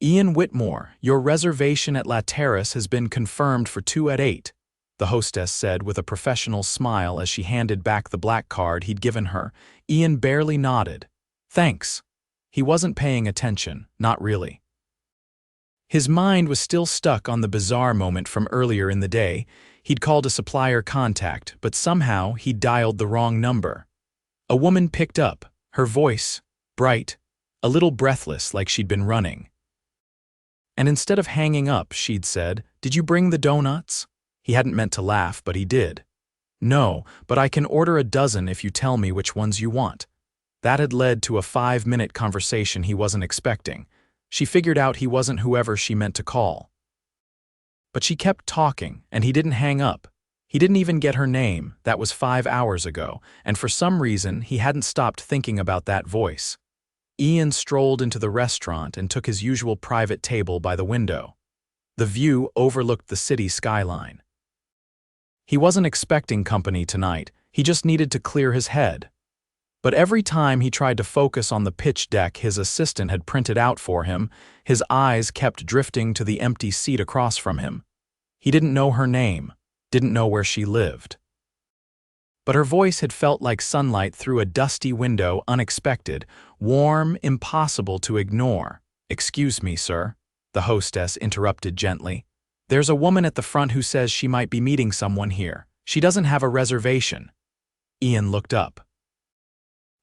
Ian Whitmore, your reservation at La Terrace has been confirmed for 2 at 8, the hostess said with a professional smile as she handed back the black card he'd given her. Ian barely nodded. Thanks. He wasn't paying attention, not really. His mind was still stuck on the bizarre moment from earlier in the day. He'd called a supplier contact, but somehow he'd dialed the wrong number. A woman picked up, her voice, bright, a little breathless like she'd been running. And instead of hanging up, she'd said, "Did you bring the donuts?" He hadn't meant to laugh, but he did. "No, but I can order a dozen if you tell me which ones you want." That had led to a 5-minute conversation he wasn't expecting. She figured out he wasn't whoever she meant to call. But she kept talking, and he didn't hang up. He didn't even get her name. That was 5 hours ago, and for some reason he hadn't stopped thinking about that voice. Ian strolled into the restaurant and took his usual private table by the window. The view overlooked the city skyline. He wasn't expecting company tonight, he just needed to clear his head. But every time he tried to focus on the pitch deck his assistant had printed out for him, his eyes kept drifting to the empty seat across from him. He didn't know her name, didn't know where she lived. But her voice had felt like sunlight through a dusty window, unexpected, warm, impossible to ignore. "Excuse me, sir," the hostess interrupted gently. "There's a woman at the front who says she might be meeting someone here. She doesn't have a reservation." Ian looked up.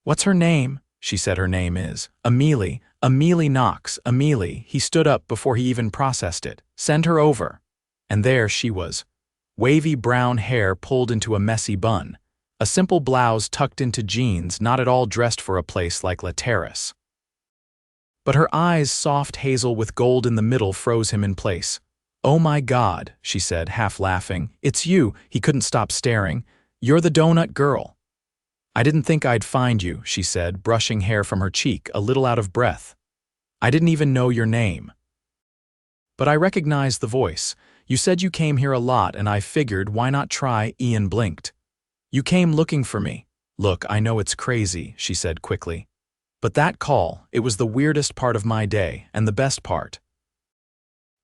"What's her name?" She said her name is Amelie. Amelie Knox. Amelie. He stood up before he even processed it. "Send her over." And there she was. Wavy brown hair pulled into a messy bun. A simple blouse tucked into jeans, not at all dressed for a place like La Terrace. But her eyes, soft hazel with gold in the middle, froze him in place. "Oh my God," she said, half laughing. "It's you." He couldn't stop staring. "You're the donut girl." "I didn't think I'd find you," she said, brushing hair from her cheek, a little out of breath. "I didn't even know your name. But I recognized the voice. You said you came here a lot, and I figured, why not try?" Ian blinked. "You came looking for me." "Look, I know it's crazy," she said quickly. "But that call, it was the weirdest part of my day, and the best part.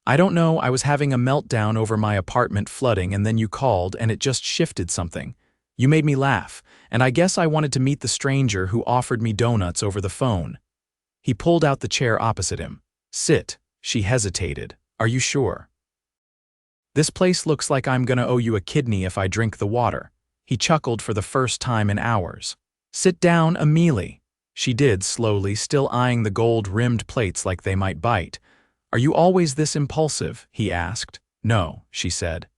I don't know, I was having a meltdown over my apartment flooding, and then you called, and it just shifted something. You made me laugh, and I guess I wanted to meet the stranger who offered me donuts over the phone." He pulled out the chair opposite him. "Sit." She hesitated. "Are you sure? This place looks like I'm gonna owe you a kidney if I drink the water." He chuckled for the first time in hours. "Sit down, Amelie." She did, slowly, still eyeing the gold-rimmed plates like they might bite. "Are you always this impulsive?" he asked. "No," she said.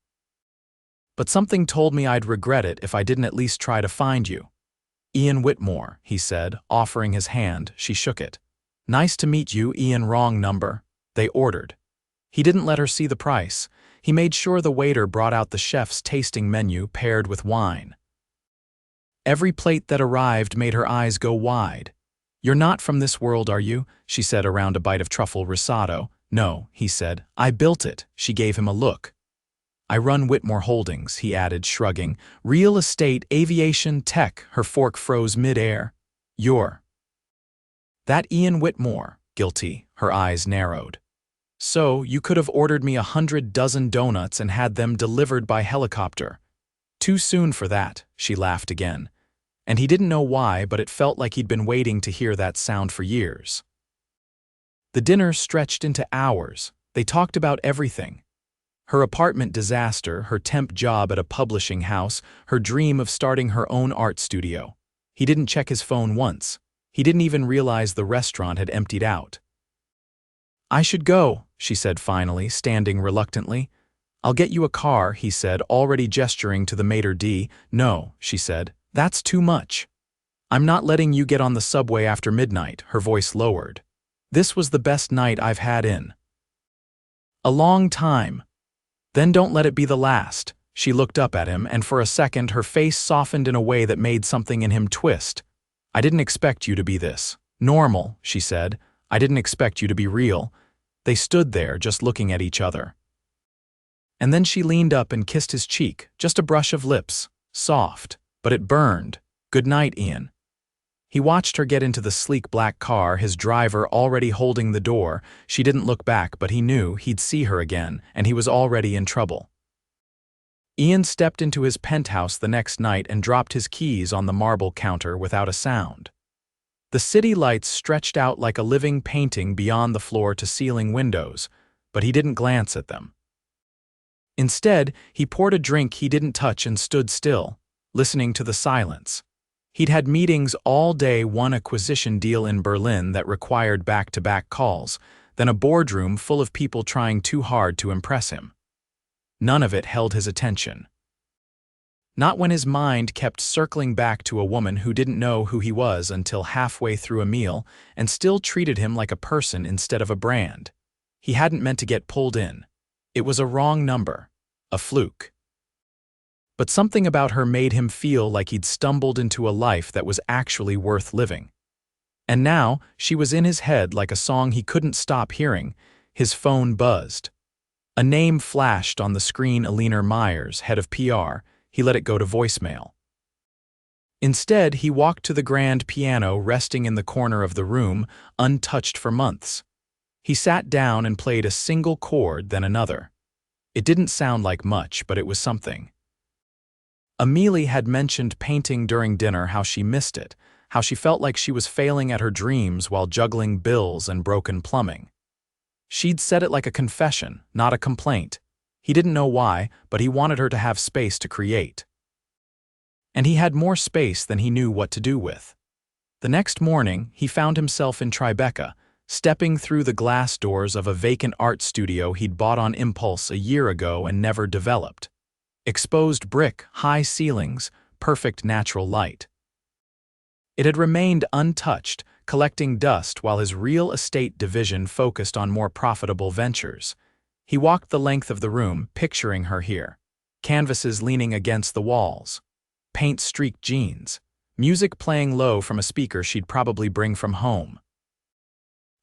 "But something told me I'd regret it if I didn't at least try to find you." "Ian Whitmore," he said, offering his hand. She shook it. "Nice to meet you, Ian. Wrong number." They ordered. He didn't let her see the price. He made sure the waiter brought out the chef's tasting menu paired with wine. Every plate that arrived made her eyes go wide. "You're not from this world, are you?" she said around a bite of truffle risotto. "No," he said. "I built it." She gave him a look. "I run Whitmore Holdings," he added, shrugging. "Real estate, aviation, tech." Her fork froze mid-air. "You're that Ian Whitmore." Guilty. Her eyes narrowed. "So, you could have ordered me 100 dozen donuts and had them delivered by helicopter." "Too soon for that," she laughed again. And he didn't know why, but it felt like he'd been waiting to hear that sound for years. The dinner stretched into hours. They talked about everything. Her apartment disaster, her temp job at a publishing house, her dream of starting her own art studio. He didn't check his phone once. He didn't even realize the restaurant had emptied out. "I should go," she said finally, standing reluctantly. "I'll get you a car," he said, already gesturing to the maitre d'. "No," she said. "That's too much. I'm not letting you get on the subway after midnight." Her voice lowered. "This was the best night I've had in a long time." "Then don't let it be the last." She looked up at him, and for a second her face softened in a way that made something in him twist. "I didn't expect you to be this normal," she said. "I didn't expect you to be real." They stood there, just looking at each other. And then she leaned up and kissed his cheek, just a brush of lips, soft, but it burned. "Good night, Ian." He watched her get into the sleek black car, his driver already holding the door. She didn't look back, but he knew he'd see her again, and he was already in trouble. Ian stepped into his penthouse the next night and dropped his keys on the marble counter without a sound. The city lights stretched out like a living painting beyond the floor-to-ceiling windows, but he didn't glance at them. Instead, he poured a drink he didn't touch and stood still, listening to the silence. He'd had meetings all day, one acquisition deal in Berlin that required back-to-back calls, then a boardroom full of people trying too hard to impress him. None of it held his attention. Not when his mind kept circling back to a woman who didn't know who he was until halfway through a meal and still treated him like a person instead of a brand. He hadn't meant to get pulled in. It was a wrong number, a fluke. But something about her made him feel like he'd stumbled into a life that was actually worth living. And now, she was in his head like a song he couldn't stop hearing. His phone buzzed. A name flashed on the screen: Amelie Myers, head of PR. He let it go to voicemail. Instead, he walked to the grand piano resting in the corner of the room, untouched for months. He sat down and played a single chord, then another. It didn't sound like much, but it was something. Amelie had mentioned painting during dinner, how she missed it, how she felt like she was failing at her dreams while juggling bills and broken plumbing. She'd said it like a confession, not a complaint. He didn't know why, but he wanted her to have space to create. And he had more space than he knew what to do with. The next morning, he found himself in Tribeca, stepping through the glass doors of a vacant art studio he'd bought on impulse a year ago and never developed. Exposed brick, high ceilings, perfect natural light. It had remained untouched, collecting dust while his real estate division focused on more profitable ventures. He walked the length of the room, picturing her here. Canvases leaning against the walls. Paint-streaked jeans. Music playing low from a speaker she'd probably bring from home.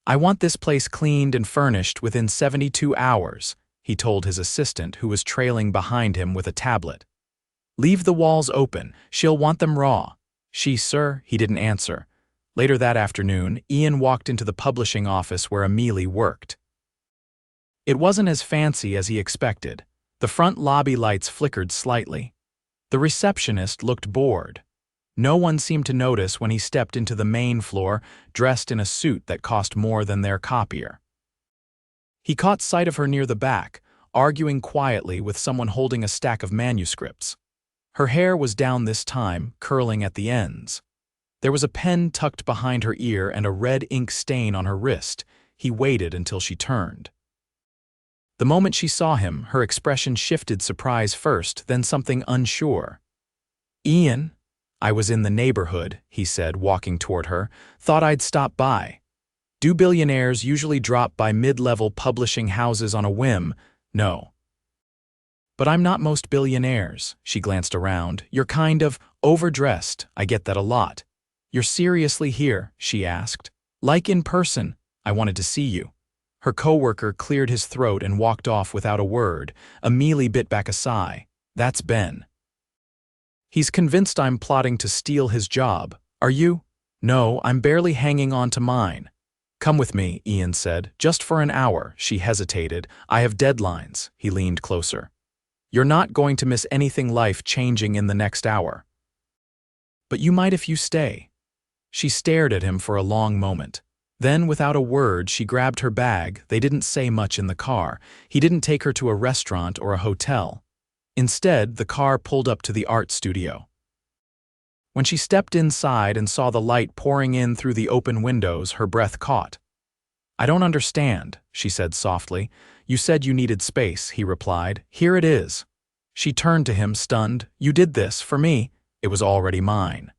"I want this place cleaned and furnished within 72 hours, he told his assistant, who was trailing behind him with a tablet. "Leave the walls open. She'll want them raw." "Sir," he didn't answer. Later that afternoon, Ian walked into the publishing office where Amelie worked. It wasn't as fancy as he expected. The front lobby lights flickered slightly. The receptionist looked bored. No one seemed to notice when he stepped into the main floor, dressed in a suit that cost more than their copier. He caught sight of her near the back, arguing quietly with someone holding a stack of manuscripts. Her hair was down this time, curling at the ends. There was a pen tucked behind her ear and a red ink stain on her wrist. He waited until she turned. The moment she saw him, her expression shifted, surprise first, then something unsure. "Ian, I was in the neighborhood," he said, walking toward her. "Thought I'd stop by. Do billionaires usually drop by mid-level publishing houses on a whim?" "No." "But I'm not most billionaires." She glanced around. "You're kind of overdressed. I get that a lot." "You're seriously here?" she asked. "Like in person. I wanted to see you." Her coworker cleared his throat and walked off without a word. Amelie bit back a sigh. "That's Ben. He's convinced I'm plotting to steal his job. Are you?" "No, I'm barely hanging on to mine." "Come with me," Ian said. "Just for an hour." She hesitated. "I have deadlines." He leaned closer. "You're not going to miss anything life-changing in the next hour." "But you might if you stay." She stared at him for a long moment. Then, without a word, she grabbed her bag. They didn't say much in the car. He didn't take her to a restaurant or a hotel. Instead, the car pulled up to the art studio. When she stepped inside and saw the light pouring in through the open windows, her breath caught. "I don't understand," she said softly. "You said you needed space," he replied. "Here it is." She turned to him, stunned. "You did this for me." "It was already mine.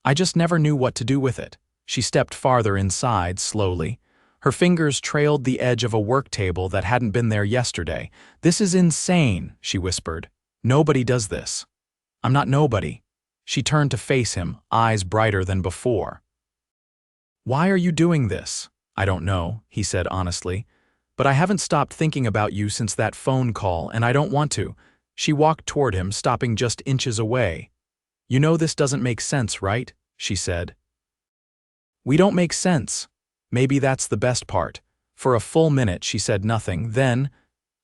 I just never knew what to do with it." She stepped farther inside, slowly. Her fingers trailed the edge of a work table that hadn't been there yesterday. "This is insane," she whispered. "Nobody does this." "I'm not nobody." She turned to face him, eyes brighter than before. "Why are you doing this?" "I don't know," he said honestly. "But I haven't stopped thinking about you since that phone call, and I don't want to." She walked toward him, stopping just inches away. "You know this doesn't make sense, right?" she said. We don't make sense. Maybe that's the best part. For a full minute she said nothing, then,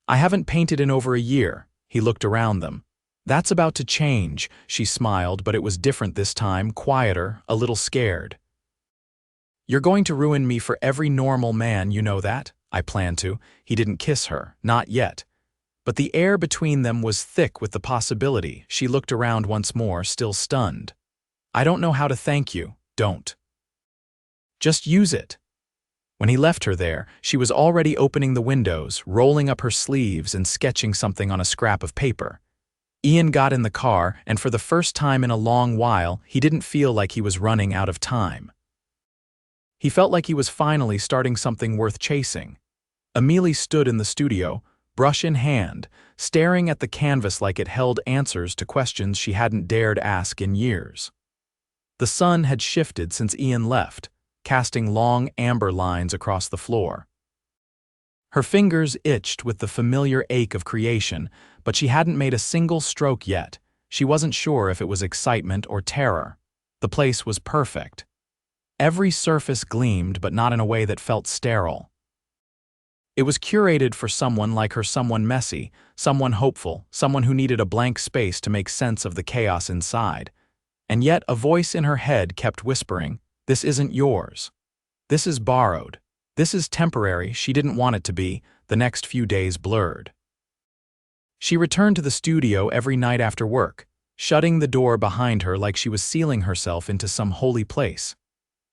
I haven't painted in over a year. He looked around them. That's about to change, she smiled, but it was different this time, quieter, a little scared. You're going to ruin me for every normal man, you know that? I plan to. He didn't kiss her, not yet. But the air between them was thick with the possibility. She looked around once more, still stunned. I don't know how to thank you. Don't. Just use it. When he left her there, she was already opening the windows, rolling up her sleeves and sketching something on a scrap of paper. Ian got in the car, and for the first time in a long while, he didn't feel like he was running out of time. He felt like he was finally starting something worth chasing. Amelie stood in the studio, brush in hand, staring at the canvas like it held answers to questions she hadn't dared ask in years. The sun had shifted since Ian left, casting long amber lines across the floor. Her fingers itched with the familiar ache of creation, but she hadn't made a single stroke yet. She wasn't sure if it was excitement or terror. The place was perfect. Every surface gleamed, but not in a way that felt sterile. It was curated for someone like her, someone messy, someone hopeful, someone who needed a blank space to make sense of the chaos inside. And yet a voice in her head kept whispering, "This isn't yours. This is borrowed. This is temporary." She didn't want it to be. The next few days blurred. She returned to the studio every night after work, shutting the door behind her like she was sealing herself into some holy place.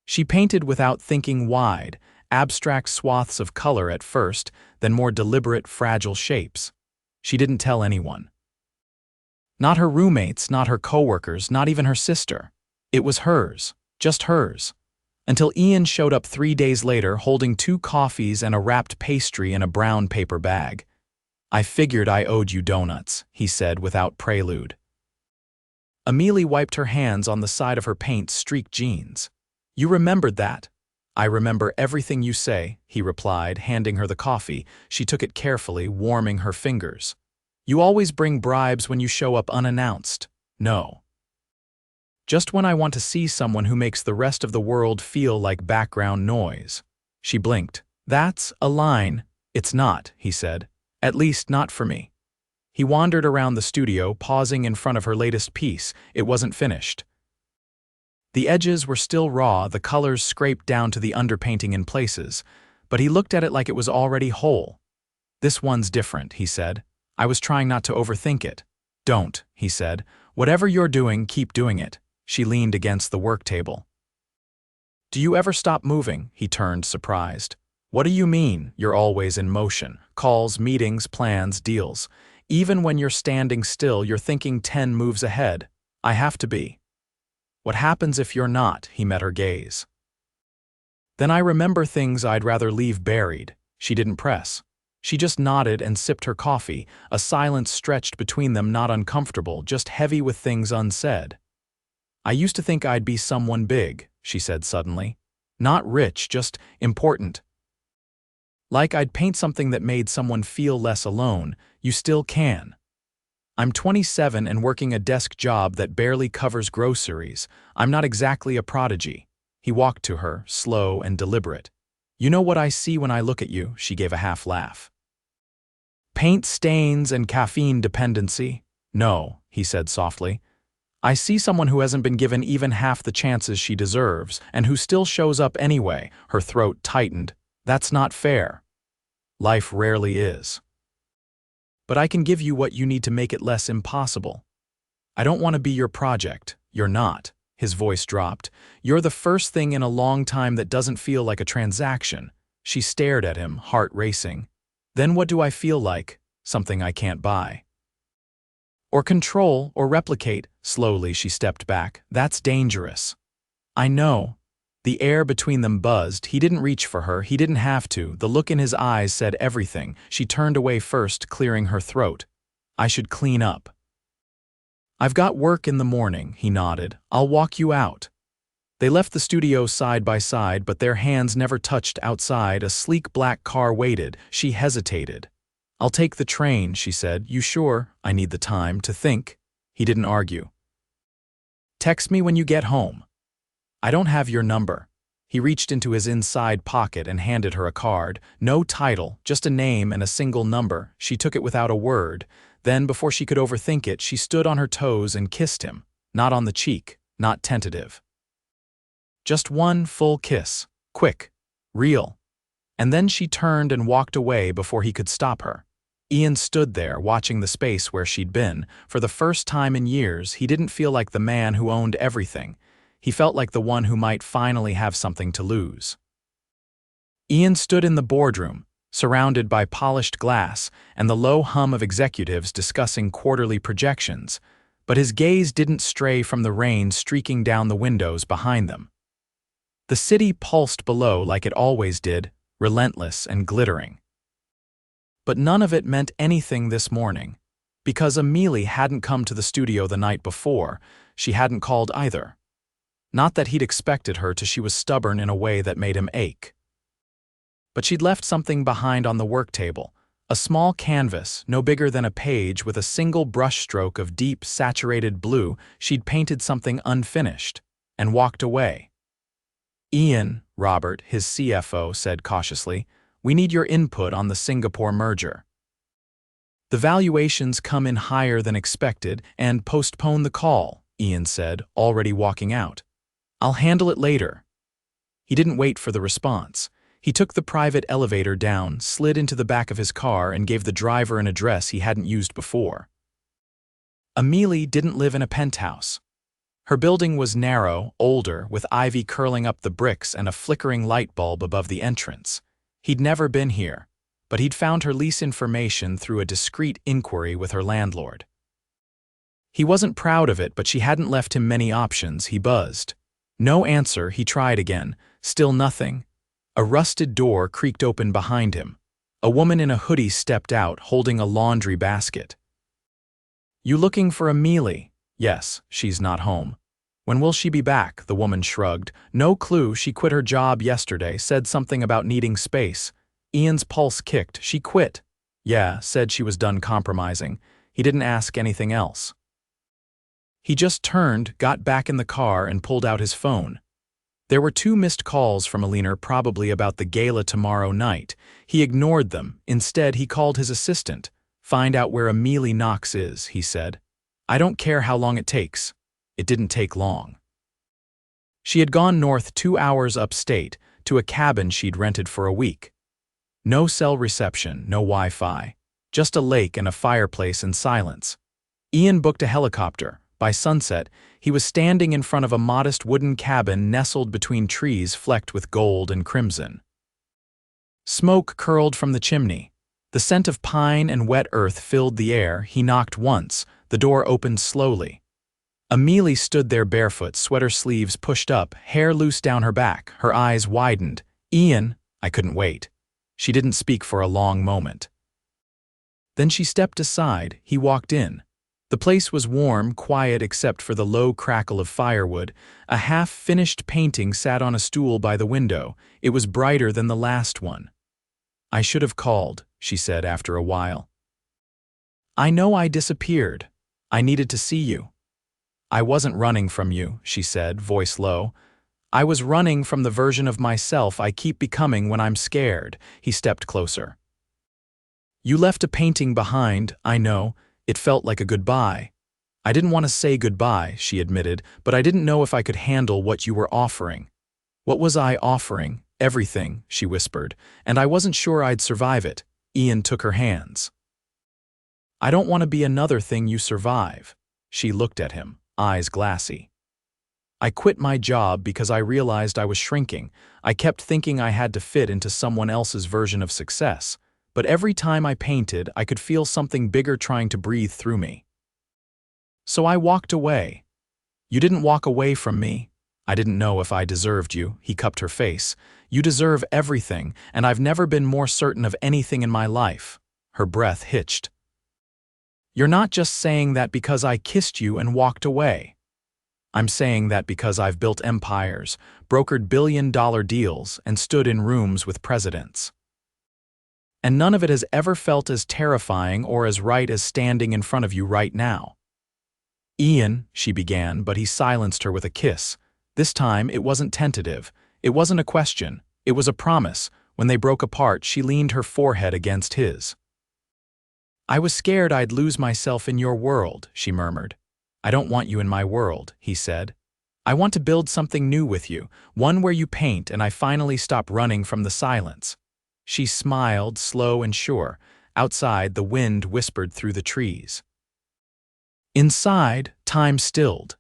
She painted without thinking, wide, abstract swaths of color at first, then more deliberate, fragile shapes. She didn't tell anyone. Not her roommates, not her coworkers, not even her sister. It was hers, just hers. Until Ian showed up 3 days later holding 2 coffees and a wrapped pastry in a brown paper bag. I figured I owed you donuts, he said without prelude. Amelie wiped her hands on the side of her paint-streaked jeans. You remembered that? I remember everything you say, he replied, handing her the coffee. She took it carefully, warming her fingers. You always bring bribes when you show up unannounced. No. Just when I want to see someone who makes the rest of the world feel like background noise. She blinked. That's a line. It's not, he said. At least not for me. He wandered around the studio, pausing in front of her latest piece. It wasn't finished. The edges were still raw, the colors scraped down to the underpainting in places, but he looked at it like it was already whole. This one's different, he said. I was trying not to overthink it. Don't, he said. Whatever you're doing, keep doing it. She leaned against the work table. Do you ever stop moving? He turned, surprised. What do you mean? You're always in motion. Calls, meetings, plans, deals. Even when you're standing still, you're thinking 10 moves ahead. I have to be. What happens if you're not? He met her gaze. Then I remember things I'd rather leave buried. She didn't press. She just nodded and sipped her coffee, a silence stretched between them, not uncomfortable, just heavy with things unsaid. I used to think I'd be someone big, she said suddenly. Not rich, just important. Like I'd paint something that made someone feel less alone. You still can. I'm 27 and working a desk job that barely covers groceries. I'm not exactly a prodigy. He walked to her, slow and deliberate. You know what I see when I look at you? She gave a half laugh. Paint stains and caffeine dependency? No, he said softly. I see someone who hasn't been given even half the chances she deserves, and who still shows up anyway. Her throat tightened. That's not fair. Life rarely is. But I can give you what you need to make it less impossible. I don't want to be your project. You're not. His voice dropped. You're the first thing in a long time that doesn't feel like a transaction. She stared at him, heart racing. Then what do I feel like? Something I can't buy. Or control, or replicate. Slowly she stepped back. That's dangerous. I know. The air between them buzzed. He didn't reach for her. He didn't have to. The look in his eyes said everything. She turned away first, clearing her throat. I should clean up. I've got work in the morning, he nodded. I'll walk you out. They left the studio side by side, but their hands never touched outside. A sleek black car waited. She hesitated. I'll take the train, she said. You sure? I need the time to think. He didn't argue. Text me when you get home. I don't have your number. He reached into his inside pocket and handed her a card. No title, just a name and a single number. She took it without a word. Then, before she could overthink it, she stood on her toes and kissed him. Not on the cheek, not tentative. Just one full kiss. Quick. Real. And then she turned and walked away before he could stop her. Ian stood there, watching the space where she'd been. For the first time in years, he didn't feel like the man who owned everything. He felt like the one who might finally have something to lose. Ian stood in the boardroom, surrounded by polished glass and the low hum of executives discussing quarterly projections, but his gaze didn't stray from the rain streaking down the windows behind them. The city pulsed below like it always did, relentless and glittering. But none of it meant anything this morning. Because Amelie hadn't come to the studio the night before, she hadn't called either. Not that he'd expected her to, she was stubborn in a way that made him ache. But she'd left something behind on the work table, a small canvas, no bigger than a page, with a single brushstroke of deep, saturated blue. She'd painted something unfinished, and walked away. Ian, Robert, his CFO, said cautiously, "We need your input on the Singapore merger. The valuations come in higher than expected, and postpone the call," Ian said, already walking out. "I'll handle it later." He didn't wait for the response. He took the private elevator down, slid into the back of his car, and gave the driver an address he hadn't used before. Amelie didn't live in a penthouse. Her building was narrow, older, with ivy curling up the bricks and a flickering light bulb above the entrance. He'd never been here, but he'd found her lease information through a discreet inquiry with her landlord. He wasn't proud of it, but she hadn't left him many options. He buzzed. No answer. He tried again. Still nothing. A rusted door creaked open behind him. A woman in a hoodie stepped out, holding a laundry basket. "You looking for Amelie?" "Yes, she's not home." "When will she be back?" The woman shrugged. "No clue. She quit her job yesterday, said something about needing space." Ian's pulse kicked. "She quit?" "Yeah, said she was done compromising." He didn't ask anything else. He just turned, got back in the car, and pulled out his phone. There were 2 missed calls from Amelie, probably about the gala tomorrow night. He ignored them. Instead, he called his assistant. "Find out where Amelie Knox is," he said. "I don't care how long it takes." It didn't take long. She had gone north 2 hours upstate, to a cabin she'd rented for a week. No cell reception, no Wi-Fi. Just a lake and a fireplace and silence. Ian booked a helicopter. By sunset, he was standing in front of a modest wooden cabin nestled between trees flecked with gold and crimson. Smoke curled from the chimney. The scent of pine and wet earth filled the air. He knocked once. The door opened slowly. Amelie stood there barefoot, sweater sleeves pushed up, hair loose down her back. Her eyes widened. "Ian," I couldn't wait. She didn't speak for a long moment. Then she stepped aside. He walked in. The place was warm, quiet except for the low crackle of firewood. A half-finished painting sat on a stool by the window. It was brighter than the last one. "I should have called," she said after a while. "I know I disappeared. I needed to see you." "I wasn't running from you," she said, voice low. "I was running from the version of myself I keep becoming when I'm scared." He stepped closer. "You left a painting behind, I know. It felt like a goodbye." "I didn't want to say goodbye," she admitted, "but I didn't know if I could handle what you were offering." "What was I offering?" "Everything," she whispered, "and I wasn't sure I'd survive it." Ian took her hands. "I don't want to be another thing you survive." She looked at him, eyes glassy. "I quit my job because I realized I was shrinking. I kept thinking I had to fit into someone else's version of success. But every time I painted, I could feel something bigger trying to breathe through me. So I walked away." "You didn't walk away from me." "I didn't know if I deserved you." He cupped her face. "You deserve everything, and I've never been more certain of anything in my life." Her breath hitched. "You're not just saying that because I kissed you and walked away. I'm saying that because I've built empires, brokered billion-dollar deals, and stood in rooms with presidents. And none of it has ever felt as terrifying or as right as standing in front of you right now." "Ian," she began, but he silenced her with a kiss. This time, it wasn't tentative. It wasn't a question. It was a promise. When they broke apart, she leaned her forehead against his. "I was scared I'd lose myself in your world," she murmured. "I don't want you in my world," he said. "I want to build something new with you, one where you paint and I finally stop running from the silence." She smiled, slow and sure. Outside, the wind whispered through the trees. Inside, time stilled.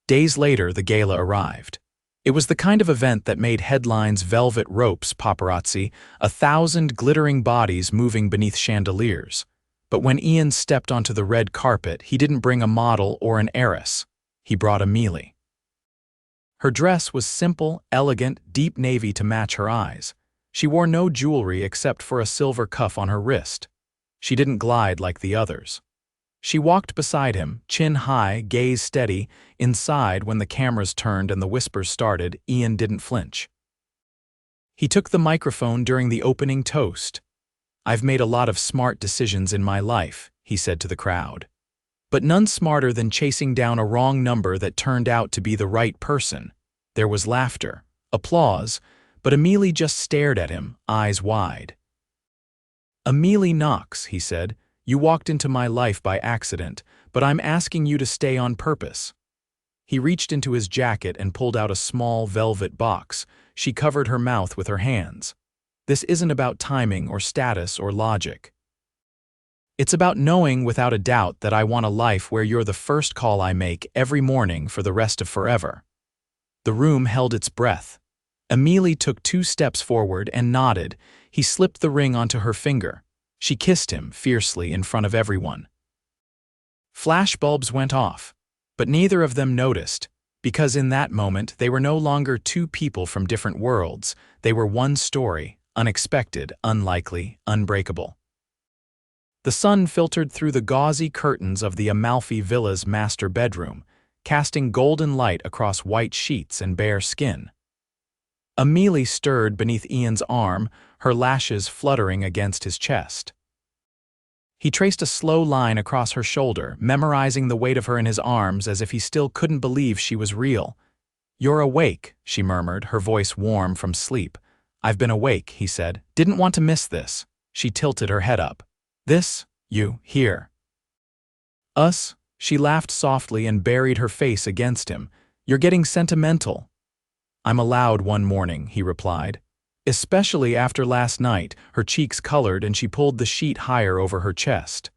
Days later, the gala arrived. It was the kind of event that made headlines velvet ropes paparazzi, 1,000 glittering bodies moving beneath chandeliers. But when Ian stepped onto the red carpet, he didn't bring a model or an heiress. He brought Amelie. Her dress was simple, elegant, deep navy to match her eyes. She wore no jewelry except for a silver cuff on her wrist. She didn't glide like the others. She walked beside him, chin high, gaze steady. Inside, when the cameras turned and the whispers started, Ian didn't flinch. He took the microphone during the opening toast. "I've made a lot of smart decisions in my life," he said to the crowd. But none smarter than chasing down a wrong number that turned out to be the right person. There was laughter, applause, but Amelie just stared at him, eyes wide. "Amelie Knox," he said, "you walked into my life by accident, but I'm asking you to stay on purpose." He reached into his jacket and pulled out a small velvet box. She covered her mouth with her hands. "This isn't about timing or status or logic. It's about knowing without a doubt that I want a life where you're the first call I make every morning for the rest of forever." The room held its breath. Amelie took 2 steps forward and nodded. He slipped the ring onto her finger. She kissed him fiercely in front of everyone. Flashbulbs went off, but neither of them noticed, because in that moment they were no longer 2 people from different worlds. They were one story, unexpected, unlikely, unbreakable. The sun filtered through the gauzy curtains of the Amalfi Villa's master bedroom, casting golden light across white sheets and bare skin. Amelie stirred beneath Ian's arm, her lashes fluttering against his chest. He traced a slow line across her shoulder, memorizing the weight of her in his arms as if he still couldn't believe she was real. "You're awake," she murmured, her voice warm from sleep. "I've been awake," he said. "Didn't want to miss this." She tilted her head up. "This? You, here?" "Us?" She laughed softly and buried her face against him. "You're getting sentimental." "I'm allowed one morning," he replied. "Especially after last night." Her cheeks colored and she pulled the sheet higher over her chest.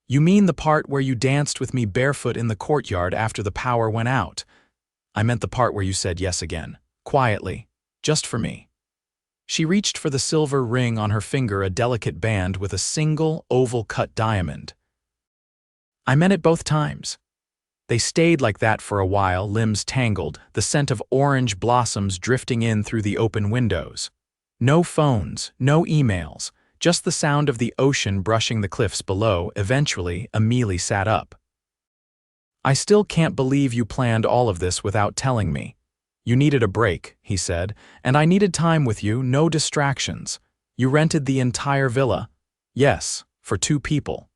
"You mean the part where you danced with me barefoot in the courtyard after the power went out?" "I meant the part where you said yes again. Quietly. Just for me." She reached for the silver ring on her finger, a delicate band with a single, oval-cut diamond. "I meant it both times." They stayed like that for a while, limbs tangled, the scent of orange blossoms drifting in through the open windows. No phones, no emails, just the sound of the ocean brushing the cliffs below. Eventually, Amelie sat up. "I still can't believe you planned all of this without telling me." "You needed a break," he said, "and I needed time with you, no distractions. You rented the entire villa?" "Yes, for 2 people."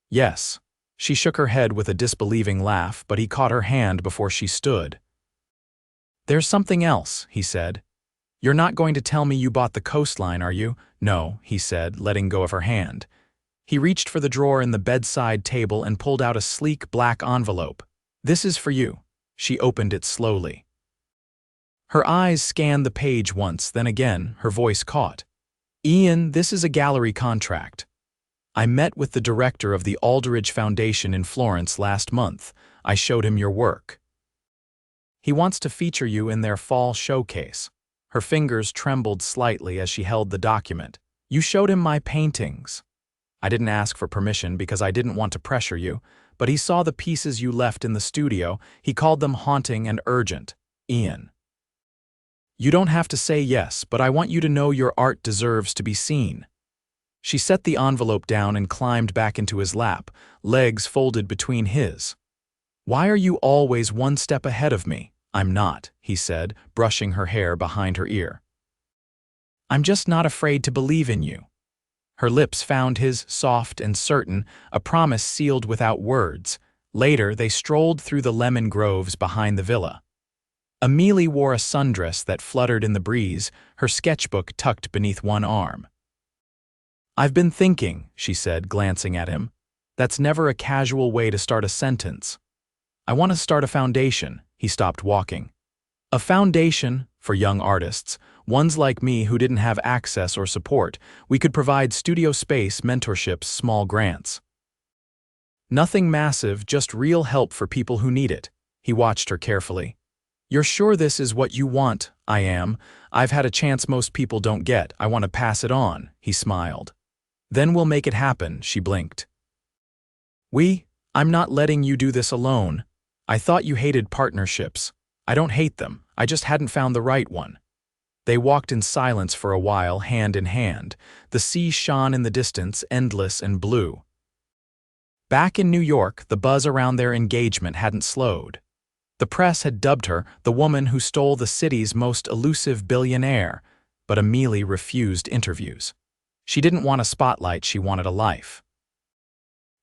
"Yes." She shook her head with a disbelieving laugh, but he caught her hand before she stood. "There's something else," he said. "You're not going to tell me you bought the coastline, are you?" "No," he said, letting go of her hand. He reached for the drawer in the bedside table and pulled out a sleek black envelope. "This is for you." She opened it slowly. Her eyes scanned the page once, then again, her voice caught. "Ian, this is a gallery contract. I met with the director of the Aldridge Foundation in Florence last month. I showed him your work. He wants to feature you in their fall showcase." Her fingers trembled slightly as she held the document. "You showed him my paintings." "I didn't ask for permission because I didn't want to pressure you, but he saw the pieces you left in the studio. He called them haunting and urgent." "Ian. You don't have to say yes, but I want you to know your art deserves to be seen." She set the envelope down and climbed back into his lap, legs folded between his. "Why are you always one step ahead of me?" "I'm not," he said, brushing her hair behind her ear. "I'm just not afraid to believe in you." Her lips found his, soft and certain, a promise sealed without words. Later, they strolled through the lemon groves behind the villa. Amelie wore a sundress that fluttered in the breeze, her sketchbook tucked beneath one arm. "I've been thinking," she said, glancing at him. "That's never a casual way to start a sentence. I want to start a foundation." He stopped walking. "A foundation for young artists, ones like me who didn't have access or support. We could provide studio space, mentorships, small grants. Nothing massive, just real help for people who need it." He watched her carefully. "You're sure this is what you want?" "I am. I've had a chance most people don't get. I want to pass it on." He smiled. "Then we'll make it happen," she blinked. I'm not letting you do this alone. I thought you hated partnerships. I don't hate them. I just hadn't found the right one." They walked in silence for a while, hand in hand. The sea shone in the distance, endless and blue. Back in New York, the buzz around their engagement hadn't slowed. The press had dubbed her the woman who stole the city's most elusive billionaire, but Amelie refused interviews. She didn't want a spotlight, she wanted a life.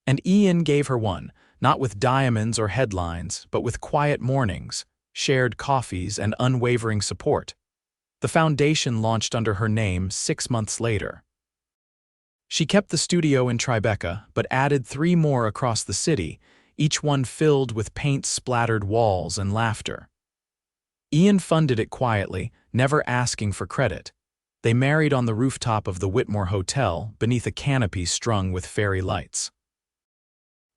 And Ian gave her one, not with diamonds or headlines, but with quiet mornings, shared coffees, and unwavering support. The foundation launched under her name 6 months later. She kept the studio in Tribeca, but added 3 more across the city, each one filled with paint-splattered walls and laughter. Ian funded it quietly, never asking for credit. They married on the rooftop of the Whitmore Hotel, beneath a canopy strung with fairy lights.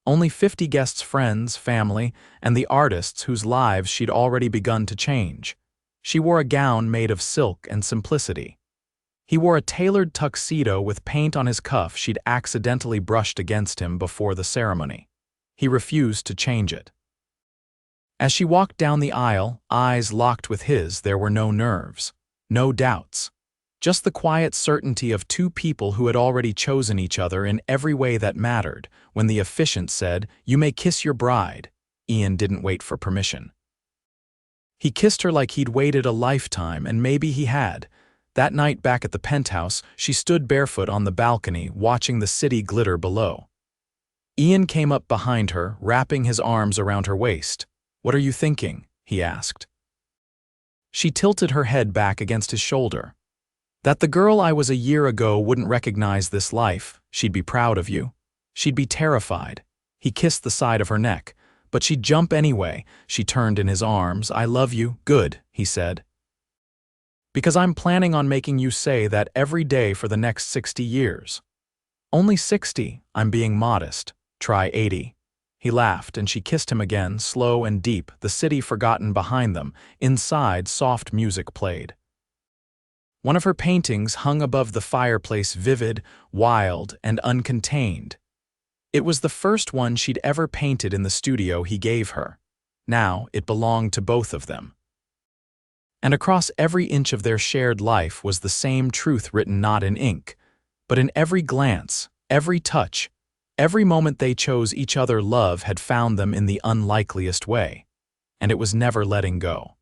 Only 50 guests, friends, family, and the artists whose lives she'd already begun to change. She wore a gown made of silk and simplicity. He wore a tailored tuxedo with paint on his cuff she'd accidentally brushed against him before the ceremony. He refused to change it. As she walked down the aisle, eyes locked with his, there were no nerves, no doubts. Just the quiet certainty of 2 people who had already chosen each other in every way that mattered. When the officiant said, "You may kiss your bride," Ian didn't wait for permission. He kissed her like he'd waited a lifetime, and maybe he had. That night back at the penthouse, she stood barefoot on the balcony, watching the city glitter below. Ian came up behind her, wrapping his arms around her waist. "What are you thinking?" he asked. She tilted her head back against his shoulder. "That the girl I was a year ago wouldn't recognize this life. She'd be proud of you. She'd be terrified." He kissed the side of her neck. "But she'd jump anyway." She turned in his arms. "I love you." "Good," he said. "Because I'm planning on making you say that every day for the next 60 years. Only 60, I'm being modest. Try 80. He laughed, and she kissed him again, slow and deep, the city forgotten behind them. Inside, soft music played. One of her paintings hung above the fireplace, vivid, wild, and uncontained. It was the first one she'd ever painted in the studio he gave her. Now it belonged to both of them. And across every inch of their shared life was the same truth written not in ink, but in every glance, every touch, every moment they chose each other. Love had found them in the unlikeliest way, and it was never letting go.